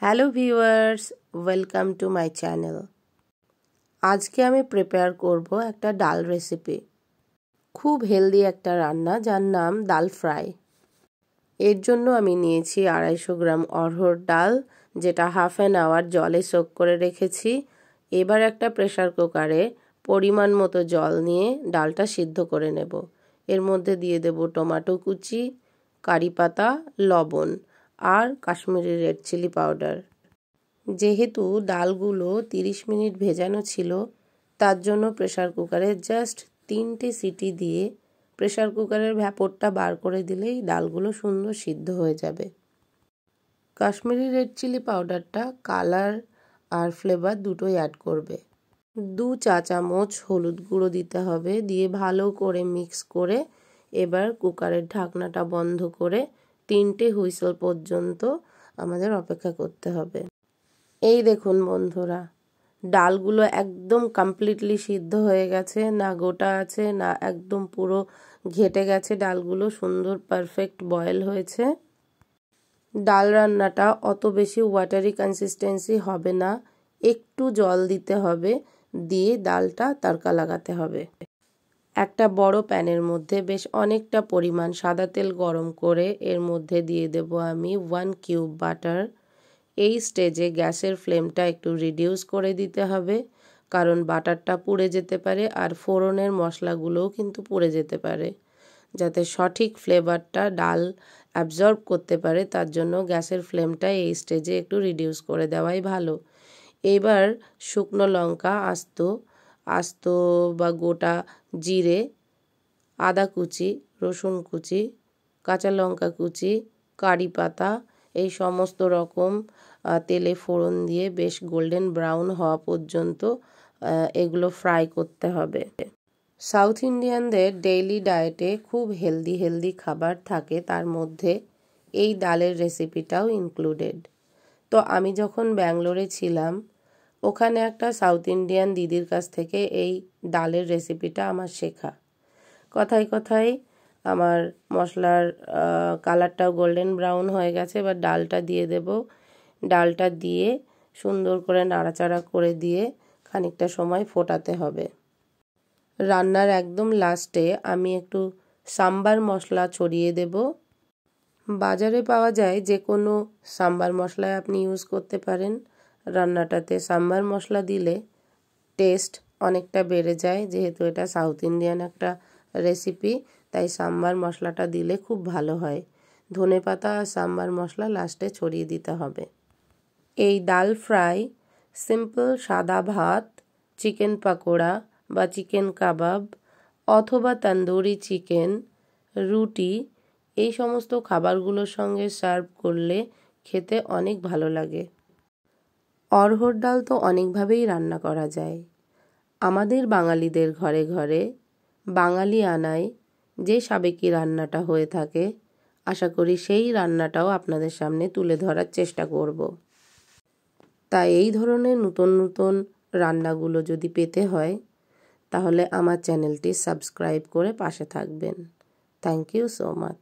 Hello viewers, welcome to my channel. আজকে আমি prepare করব একটা ডাল রেসিপি। খুব হেলদি একটা রান্না, যার নাম ডাল ফ্রাই। এর জন্য আমি নিয়েছি 250 গ্রাম অড়হর ডাল, যেটা হাফ অ্যান আওয়ার জলে সোক করে রেখেছি। এবার একটা প্রেসার কুকারে পরিমাণ মতো জল নিয়ে ডালটা সিদ্ধ করে নেব। এর মধ্যে দিয়ে দেব টমেটো কুচি, কারি পাতা, লবণ আর কাশ্মীরি রেড চিলি পাউডার। যেহেতু ডালগুলো 30 মিনিট ভেজানো ছিল, তার জন্য প্রেসার কুকারে জাস্ট 3টে সিটি দিয়ে প্রেসার কুকারের ভ্যাপরটা বার করে দিলেই ডালগুলো সুন্দর সিদ্ধ হয়ে যাবে। কাশ্মীরি রেড চিলি পাউডারটা কালার আর ফ্লেভার দুটোই অ্যাড করবে। 2 চা চামচ হলুদ গুঁড়ো দিতে হবে, দিয়ে ভালো করে মিক্স করে এবার কুকারের ঢাকনাটা বন্ধ করে 3টে হুইসেল পর্যন্ত আমাদের অপেক্ষা করতে হবে। এই দেখুন বন্ধুরা, ডালগুলো একদম কমপ্লিটলি সিদ্ধ হয়ে গেছে, না গোটা আছে না একদম পুরো ঘেটে গেছে। ডালগুলো সুন্দর পারফেক্ট বয়েল হয়েছে। ডাল রান্নাটা অত বেশি ওয়াটারি কনসিস্টেন্সি হবে না, একটু জল দিতে হবে, দিয়ে ডালটা তড়কা লাগাতে হবে। একটা বড় প্যানের মধ্যে বেশ অনেকটা পরিমাণ সাদা তেল গরম করে এর মধ্যে দিয়ে দেব আমি 1 কিউব বাটার। এই স্টেজে গ্যাসের ফ্লেমটা একটু রিডিউস করে দিতে হবে, কারণ বাটারটা পুড়ে যেতে পারে আর ফোড়নের মশলাগুলোও কিন্তু পুড়ে যেতে পারে। যাতে সঠিক ফ্লেভারটা ডাল অ্যাবজর্ব করতে পারে, তার জন্য গ্যাসের ফ্লেমটা এই স্টেজে একটু রিডিউস করে দেওয়াই ভালো। এবার শুকনো লঙ্কা, আস্ত বা গোটা জিরে, আদা কুচি, রসুন কুচি, কাঁচা লঙ্কা কুচি, কারি পাতা, এই সমস্ত রকম তেলে ফোড়ন দিয়ে বেশ গোল্ডেন ব্রাউন হওয়া পর্যন্ত এগুলো ফ্রাই করতে হবে। সাউথ ইন্ডিয়ানদের ডেইলি ডায়েটে খুব হেলদি খাবার থাকে, তার মধ্যে এই ডালের রেসিপিটাও ইনক্লুডেড। তো আমি যখন ব্যাঙ্গালোরে ছিলাম, ওখানে একটা সাউথ ইন্ডিয়ান দিদির কাছ থেকে এই ডালের রেসিপিটা আমার শেখা। কথায় কথায় আমার মশলার কালারটাও গোল্ডেন ব্রাউন হয়ে গেছে। এবার ডালটা দিয়ে দেব। ডালটা দিয়ে সুন্দর করে নাড়াচাড়া করে দিয়ে খানিকটা সময় ফোটাতে হবে। রান্নার একদম লাস্টে আমি একটু সাম্বার মশলা ছড়িয়ে দেব। বাজারে পাওয়া যায় যে কোনো সাম্বার মশলা আপনি ইউজ করতে পারেন। রান্নাটাতে সাম্বার মশলা দিলে টেস্ট অনেকটা বেড়ে যায়, যেহেতু এটা সাউথ ইন্ডিয়ান একটা রেসিপি, তাই সাম্বার মশলাটা দিলে খুব ভালো হয়। ধনেপাতা আর সাম্বার মশলা লাস্টে ছড়িয়ে দিতে হবে। এই ডাল ফ্রাই সিম্পল সাদা ভাত, চিকেন পাকোড়া বা চিকেন কাবাব অথবা তন্দুরি চিকেন, রুটি, এই সমস্ত খাবারগুলোর সঙ্গে সার্ভ করলে খেতে অনেক ভালো লাগে। অড়হর ডাল তো অনেকভাবেই রান্না করা যায়। আমাদের বাঙালিদের ঘরে ঘরে বাঙালি আনায় যে সাবেকি রান্নাটা হয়ে থাকে, আশা করি সেই রান্নাটাও আপনাদের সামনে তুলে ধরার চেষ্টা করব। তাই এই ধরনের নতুন রান্নাগুলো যদি পেতে হয়, তাহলে আমার চ্যানেলটি সাবস্ক্রাইব করে পাশে থাকবেন। Thank you so much.